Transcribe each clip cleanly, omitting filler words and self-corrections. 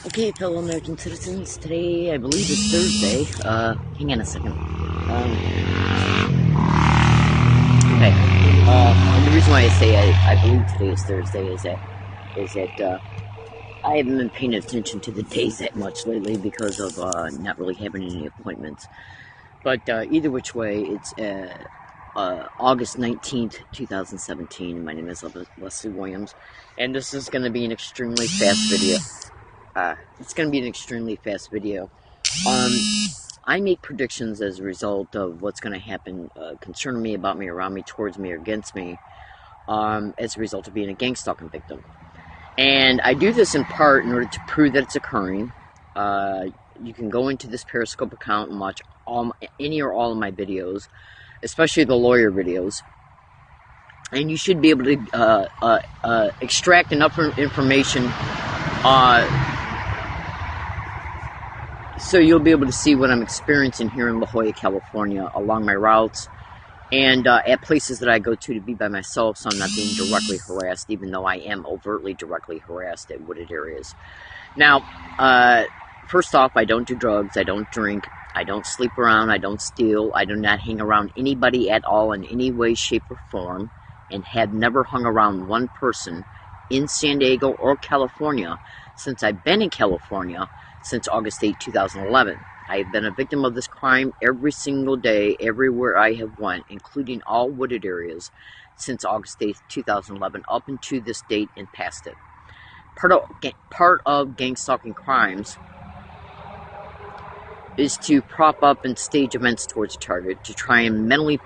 Okay, fellow American citizens, today I believe is Thursday. Hang on a second. Okay. And the reason why I say I believe today is Thursday is that I haven't been paying attention to the days that much lately because of not really having any appointments. But either which way, it's August 19th, 2017. My name is Leslie Williams, and this is going to be an extremely fast video. It's going to be an extremely fast video. I make predictions as a result of what's going to happen concerning me, about me, around me, towards me, or against me, as a result of being a gang stalking victim. And I do this in part in order to prove that it's occurring. You can go into this Periscope account and watch any or all of my videos, especially the lawyer videos. And you should be able to extract enough information so you'll be able to see what I'm experiencing here in La Jolla, California, along my routes, and at places that I go to be by myself, so I'm not being directly harassed, even though I am overtly directly harassed at wooded areas. Now, first off, I don't do drugs, I don't drink, I don't sleep around, I don't steal, I do not hang around anybody at all in any way, shape, or form, and have never hung around one person in San Diego or California since I've been in California since August 8, 2011. I have been a victim of this crime every single day, everywhere I have went, including all wooded areas, since August 8, 2011, up into this date and past it. Part of gang stalking crimes is to prop up and stage events towards a target, to try and mentally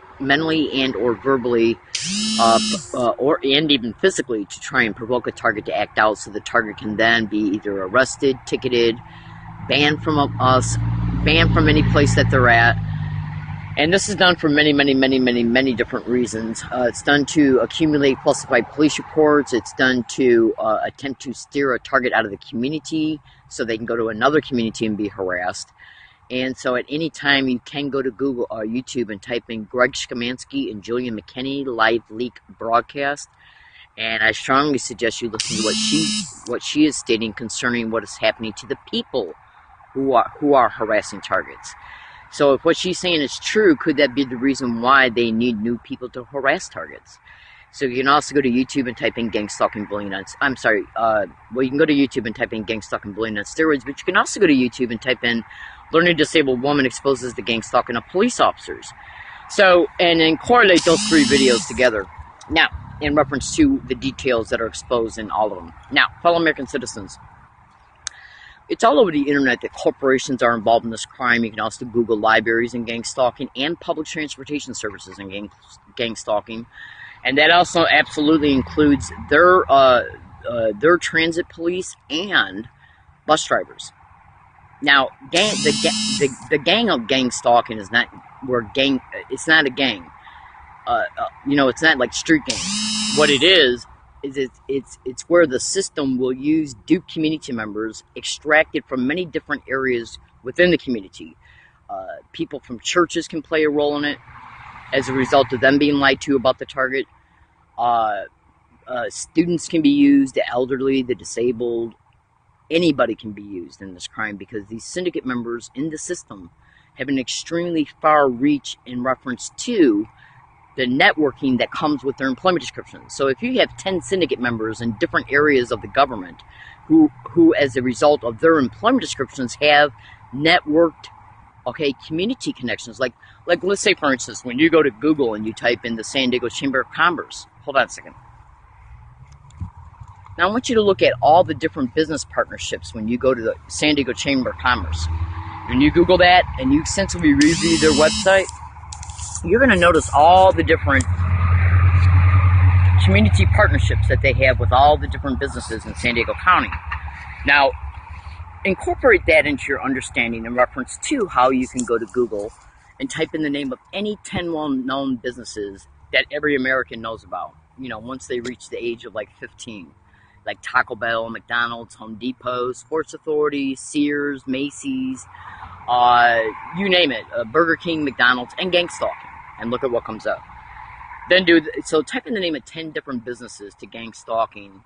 and or verbally, and even physically, to try and provoke a target to act out, so the target can then be either arrested, ticketed, banned from any place that they're at. And this is done for many different reasons. It's done to accumulate falsified police reports. It's done to attempt to steer a target out of the community so they can go to another community and be harassed. And so at any time, you can go to Google or YouTube and type in Greg Schmansky and Julian McKinney live leak broadcast. And I strongly suggest you listen to what she is stating concerning what is happening to the people who are harassing targets. So if what she's saying is true, could that be the reason why they need new people to harass targets? So you can also go to YouTube and type in gang stalking bullying on, you can go to YouTube and type in gang stalking bullying on steroids, but you can also go to YouTube and type in learning disabled woman exposes the gang stalking of police officers. So, and then correlate those three videos together. Now, in reference to the details that are exposed in all of them. Now, fellow American citizens, it's all over the internet that corporations are involved in this crime. You can also Google libraries and gang stalking, and public transportation services and gang stalking. And that also absolutely includes their transit police and bus drivers. Now, the gang of gang stalking is not it's not a gang. It's not like street gang. What it is it's where the system will use duped community members extracted from many different areas within the community. People from churches can play a role in it as a result of them being lied to about the target. Students can be used, the elderly, the disabled. Anybody can be used in this crime because these syndicate members in the system have an extremely far reach in reference to the networking that comes with their employment description. So if you have 10 syndicate members in different areas of the government who as a result of their employment descriptions have networked, community connections. Like let's say, for instance, when you go to Google and you type in the San Diego Chamber of Commerce. Hold on a second. Now I want you to look at all the different business partnerships when you go to the San Diego Chamber of Commerce. When you Google that and you extensively review their website, you're going to notice all the different community partnerships that they have with all the different businesses in San Diego County. Now, incorporate that into your understanding in reference to how you can go to Google and type in the name of any 10 well-known businesses that every American knows about, once they reach the age of like 15. Like Taco Bell, McDonald's, Home Depot, Sports Authority, Sears, Macy's, you name it, Burger King, McDonald's, and gang stalking. And look at what comes up. So type in the name of 10 different businesses to gang stalking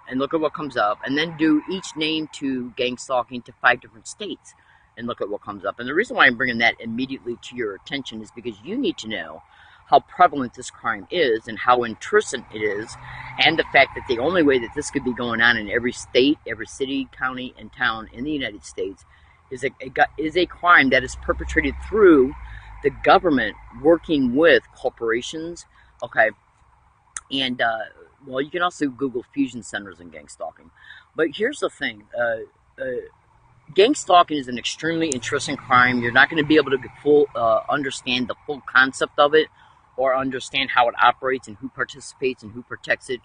and look at what comes up, and then do each name to gang stalking to 5 different states, and look at what comes up. And the reason why I'm bringing that immediately to your attention is because you need to know how prevalent this crime is and how intrusive it is, and the fact that the only way that this could be going on in every state, every city, county, and town in the United States is a crime that is perpetrated through the government working with corporations, okay? And, well, you can also Google fusion centers and gang stalking. But here's the thing. Gang stalking is an extremely interesting crime. You're not going to be able to understand the full concept of it or understand how it operates and who participates and who protects it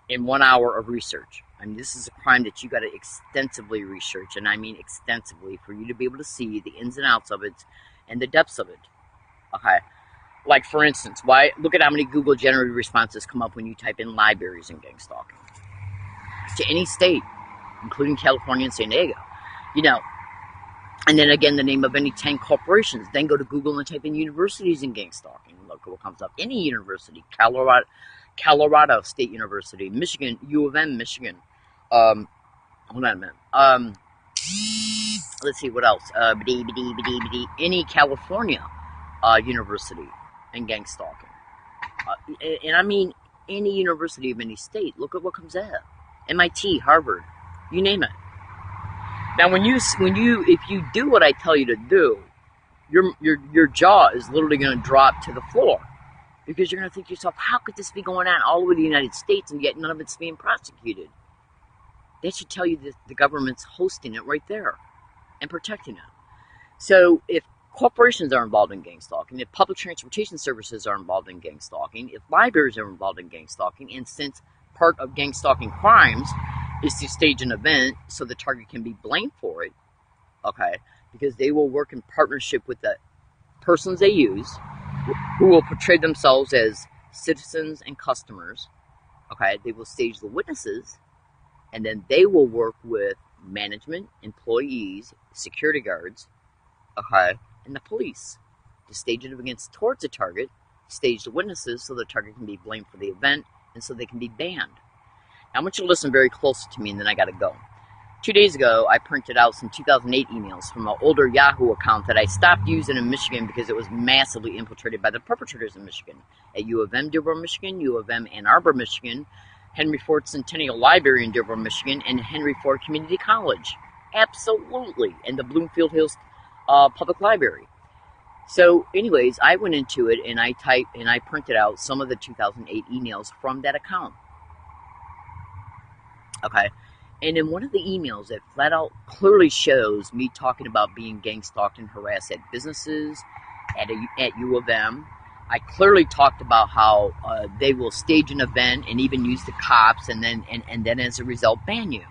in 1 hour of research. I mean, this is a crime that you got to extensively research, and I mean extensively, for you to be able to see the ins and outs of it and the depths of it. Okay. Like, for instance, look at how many Google generated responses come up when you type in libraries and gang stalking. To any state, including California and San Diego. You know, and then again, the name of any 10 corporations. Then go to Google and type in universities and gang stalking. Look at what comes up. Any university, Colorado State University, Michigan, U of M, Michigan. Hold on a minute. Let's see, what else? Any California university and gang stalking. And I mean any university of any state. Look at what comes out. MIT, Harvard, you name it. Now, if you do what I tell you to do, your jaw is literally going to drop to the floor, because you're going to think to yourself, how could this be going on all over the United States and yet none of it's being prosecuted? That should tell you that the government's hosting it right there and protecting it. So if corporations are involved in gang stalking, if public transportation services are involved in gang stalking, if libraries are involved in gang stalking, and since part of gang stalking crimes is to stage an event so the target can be blamed for it, okay, because they will work in partnership with the persons they use, who will portray themselves as citizens and customers, okay, they will stage the witnesses, and then they will work with management, employees, security guards, okay, and the police to stage it against towards the target, stage the witnesses so the target can be blamed for the event and so they can be banned. Now, I want you to listen very close to me, and then I got to go. 2 days ago, I printed out some 2008 emails from an older Yahoo account that I stopped using in Michigan because it was massively infiltrated by the perpetrators in Michigan. At U of M, Dearborn, Michigan, U of M, Ann Arbor, Michigan, Henry Ford Centennial Library in Dearborn, Michigan, and Henry Ford Community College. Absolutely. And the Bloomfield Hills Public Library. So, anyways, I went into it and I printed out some of the 2008 emails from that account. Okay. And in one of the emails, it flat out clearly shows me talking about being gang stalked and harassed at businesses, at U of M. I clearly talked about how they will stage an event and even use the cops, and then as a result ban you.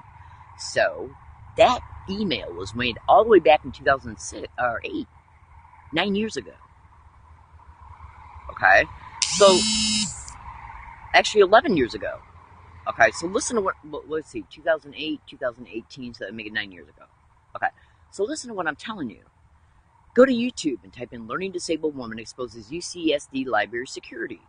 So that email was made all the way back in 2006 or 8, 9 years ago. Okay, so actually 11 years ago. Okay, so listen to let's see, 2008, 2018, so that would make it 9 years ago. Okay, so listen to what I'm telling you. Go to YouTube and type in Learning Disabled Woman Exposes UCSD Library Security.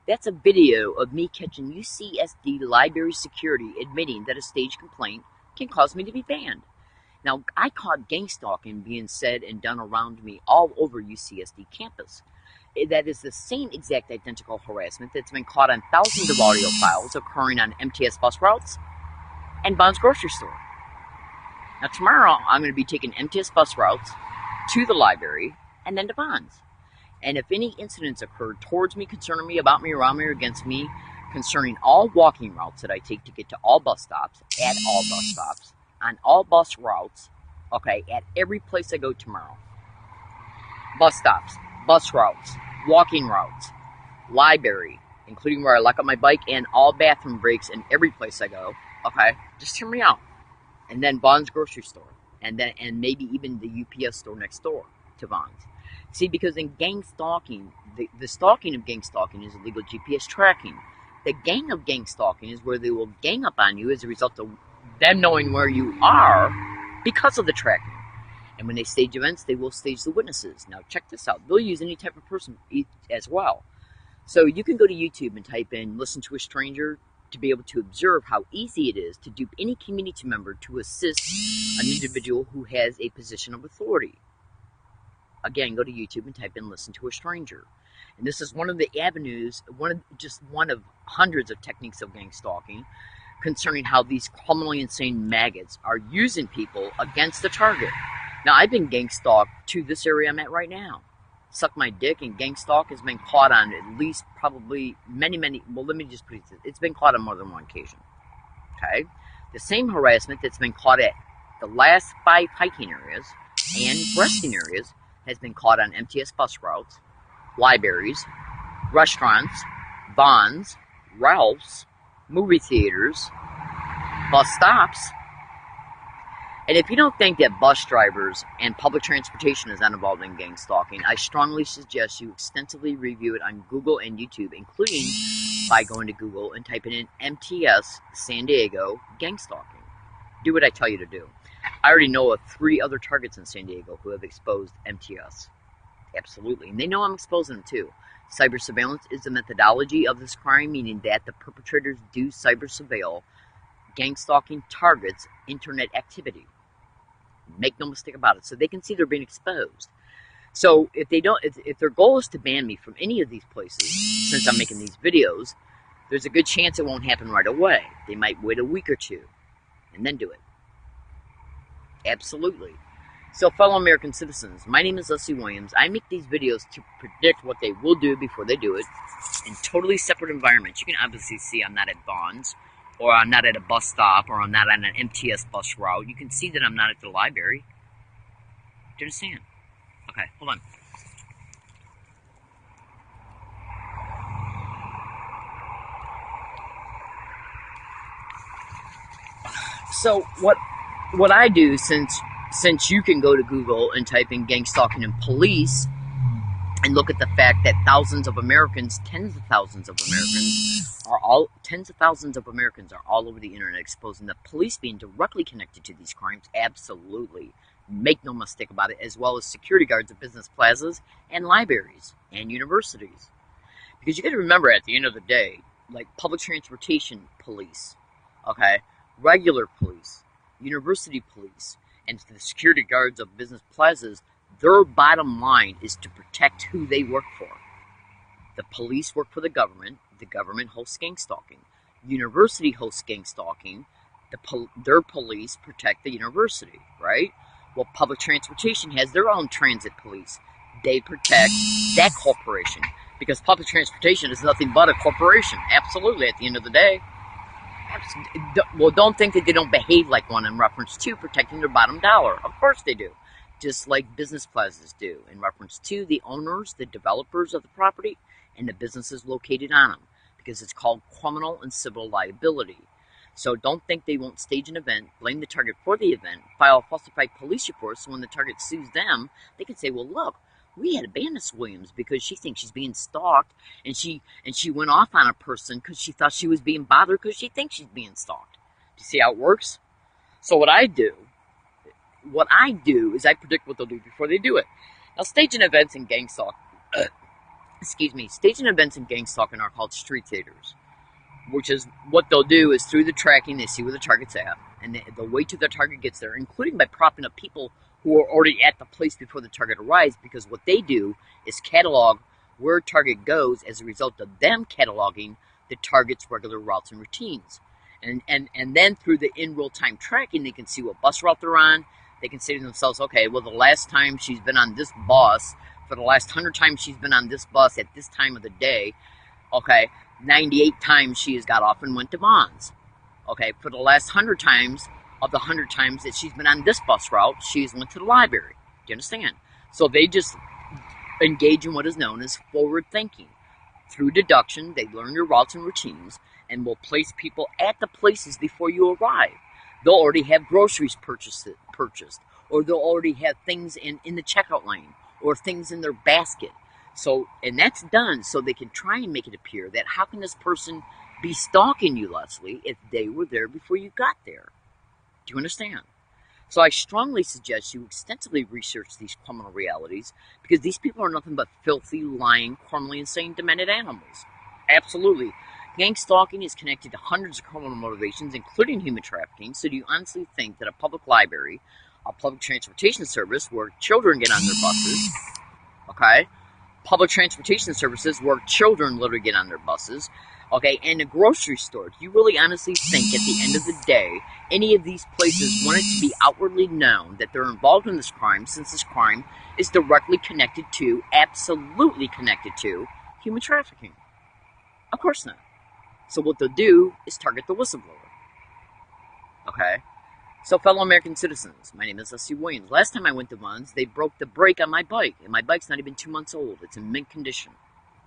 That's a video of me catching UCSD Library Security admitting that a staged complaint can cause me to be banned. Now, I caught gang stalking being said and done around me all over UCSD campus. That is the same exact identical harassment that's been caught on thousands of audio files occurring on MTS bus routes and Bond's grocery store. Now, tomorrow, I'm going to be taking MTS bus routes to the library and then to Bond's. And if any incidents occur towards me, concerning me, about me, around me, or against me, concerning all walking routes that I take to get to all bus stops, at all bus stops, on all bus routes, okay, at every place I go tomorrow, bus stops, bus routes, walking routes, library, including where I lock up my bike, and all bathroom breaks in every place I go, okay, just hear me out. And then Bond's grocery store, and maybe even the UPS store next door to Bond's. See, because in gang stalking, the stalking of gang stalking is illegal GPS tracking. The gang of gang stalking is where they will gang up on you as a result of them knowing where you are because of the tracking. And when they stage events, they will stage the witnesses. Now, check this out. They'll use any type of person as well. So you can go to YouTube and type in Listen to a Stranger to be able to observe how easy it is to dupe any community member to assist an individual who has a position of authority. Again, go to YouTube and type in "listen to a stranger." And this is one of the avenues, just one of hundreds of techniques of gang stalking, concerning how these criminally insane maggots are using people against the target. Now, I've been gang stalked to this area I'm at right now. Suck my dick, and gang stalk has been caught on at least probably many, well, let me just put it, it's been caught on more than one occasion. Okay? The same harassment that's been caught at the last 5 hiking areas and resting areas has been caught on MTS bus routes, libraries, restaurants, Vons, Ralph's, movie theaters, bus stops. And if you don't think that bus drivers and public transportation is not involved in gang stalking, I strongly suggest you extensively review it on Google and YouTube, including by going to Google and typing in MTS San Diego gang stalking. Do what I tell you to do. I already know of 3 other targets in San Diego who have exposed MTS. Absolutely. And they know I'm exposing them too. Cyber surveillance is the methodology of this crime, meaning that the perpetrators do cyber surveil gang stalking targets' internet activity. Make no mistake about it. So they can see they're being exposed. So if their goal is to ban me from any of these places, since I'm making these videos, there's a good chance it won't happen right away. They might wait a week or 2 and then do it. Absolutely. So, fellow American citizens, my name is Leslie Williams. I make these videos to predict what they will do before they do it in totally separate environments. You can obviously see I'm not at Vons, or I'm not at a bus stop, or I'm not on an MTS bus route. You can see that I'm not at the library. Do you understand? Okay, hold on. So, what I do, since you can go to Google and type in gang stalking and police and look at the fact that thousands of Americans, tens of thousands of Americans are all over the internet exposing the police being directly connected to these crimes. Absolutely. Make no mistake about it, as well as security guards at business plazas and libraries and universities. Because you got to remember, at the end of the day, like public transportation police, okay, regular police, university police, and the security guards of business plazas, their bottom line is to protect who they work for. The police work for the government hosts gang stalking. University hosts gang stalking. Their police protect the university, right? Well, public transportation has their own transit police. They protect that corporation, because public transportation is nothing but a corporation. Absolutely, at the end of the day. Well, don't think that they don't behave like one in reference to protecting their bottom dollar. Of course they do. Just like business plazas do in reference to the owners, the developers of the property, and the businesses located on them, because it's called criminal and civil liability. So don't think they won't stage an event, blame the target for the event, file falsified police reports, so when the target sues them, they can say, well, look, we had to ban Miss Williams because she thinks she's being stalked, and she went off on a person because she thought she was being bothered because she thinks she's being stalked. Do you see how it works? So what I do is I predict what they'll do before they do it. Now, staging events and gang stalking are called street theaters, which is what they'll do is through the tracking, they see where the target's at, and they'll wait till the target gets there, including by propping up people who are already at the place before the target arrives, because what they do is catalog where target goes as a result of them cataloging the target's regular routes and routines. And then through the in real-time tracking, they can see what bus route they're on. They can say to themselves, okay, well, the last time she's been on this bus, for the last 100 times she's been on this bus at this time of the day, okay, 98 times she has got off and went to Vons. Okay, for the last 100 times, of the 100 times that she's been on this bus route, she's went to the library. Do you understand? So they just engage in what is known as forward thinking. Through deduction, they learn your routes and routines and will place people at the places before you arrive. They'll already have groceries purchased, or they'll already have things in the checkout lane, or things in their basket. So, and that's done so they can try and make it appear that how can this person be stalking you, Leslie, if they were there before you got there? Do you understand? So I strongly suggest you extensively research these criminal realities, because these people are nothing but filthy, lying, criminally insane, demented animals. Absolutely. Gang stalking is connected to hundreds of criminal motivations, including human trafficking. So do you honestly think that a public library, a public transportation service where children get on their buses, okay, public transportation services where children literally get on their buses, okay, and a grocery store, do you really honestly think at the end of the day, any of these places want it to be outwardly known that they're involved in this crime, since this crime is directly connected to, absolutely connected to, human trafficking? Of course not. So what they'll do is target the whistleblower. Okay? So fellow American citizens, my name is S.C. Williams. Last time I went to Vons, they broke the brake on my bike, and my bike's not even 2 months old. It's in mint condition.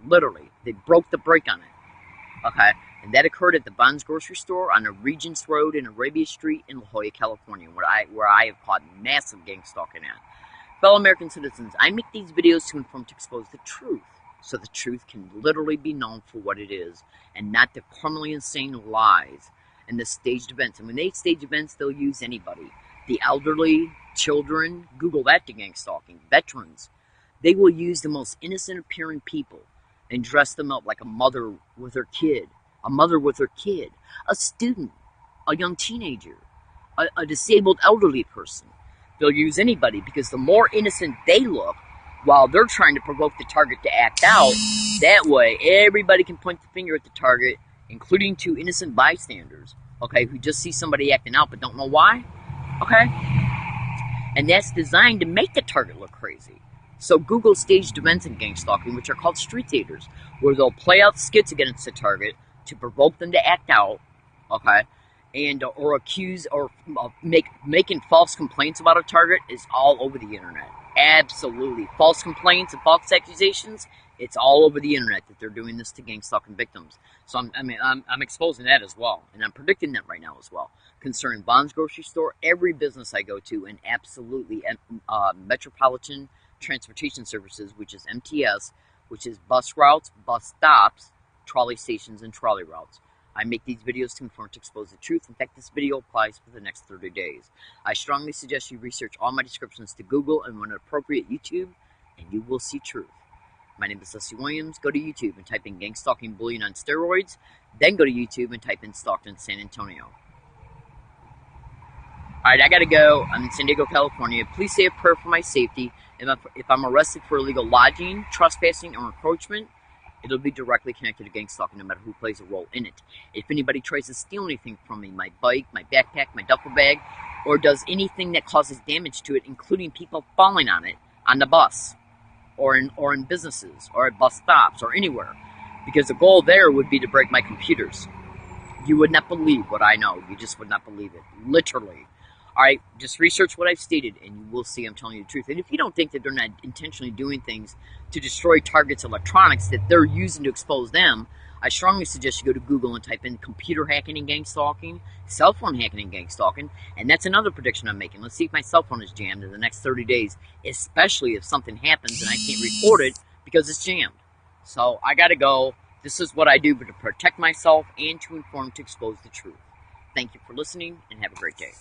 Literally. They broke the brake on it. Okay? And that occurred at the Vons grocery store on the Regents Road in Arabia Street in La Jolla, California, where I have caught massive gang stalking at. Fellow American citizens, I make these videos to inform, to expose the truth, so the truth can literally be known for what it is, and not the criminally insane lies and the staged events. And when they stage events, they'll use anybody. The elderly, children, Google that to gang stalking, veterans. They will use the most innocent appearing people and dress them up like a mother with her kid, a student, a young teenager, a disabled elderly person. They'll use anybody because the more innocent they look, while they're trying to provoke the target to act out, that way everybody can point the finger at the target, including two innocent bystanders, okay, who just see somebody acting out but don't know why, okay? And that's designed to make the target look crazy. So Google staged events in gang stalking, which are called street theaters, where they'll play out skits against the target to provoke them to act out, okay, and or accuse or making false complaints about a target is all over the internet. Absolutely. False complaints and false accusations, it's all over the internet that they're doing this to gang stalking victims. So I'm exposing that as well, and I'm predicting that right now as well. Concerning Vons grocery store, every business I go to, and absolutely Metropolitan Transportation Services, which is MTS, which is bus routes, bus stops, trolley stations, and trolley routes. I make these videos to inform, to expose the truth. In fact, this video applies for the next 30 days. I strongly suggest you research all my descriptions to Google and when appropriate YouTube, and you will see truth. My name is S.C. Williams. Go to YouTube and type in gang stalking bullying on steroids. Then go to YouTube and type in Stockton, San Antonio. Alright, I gotta go. I'm in San Diego, California. Please say a prayer for my safety. If I'm arrested for illegal lodging, trespassing, or encroachment, it'll be directly connected to gang stalking, no matter who plays a role in it. If anybody tries to steal anything from me, my bike, my backpack, my duffel bag, or does anything that causes damage to it, including people falling on it, on the bus, or in businesses, or at bus stops, or anywhere, because the goal there would be to break my computers. You would not believe what I know. You just would not believe it. Literally. Alright, just research what I've stated, and you will see I'm telling you the truth. And if you don't think that they're not intentionally doing things to destroy targets' electronics that they're using to expose them, I strongly suggest you go to Google and type in computer hacking and gang stalking, cell phone hacking and gang stalking, and that's another prediction I'm making. Let's see if my cell phone is jammed in the next 30 days, especially if something happens and I can't record it because it's jammed. So I gotta go. This is what I do to protect myself and to inform, to expose the truth. Thank you for listening, and have a great day.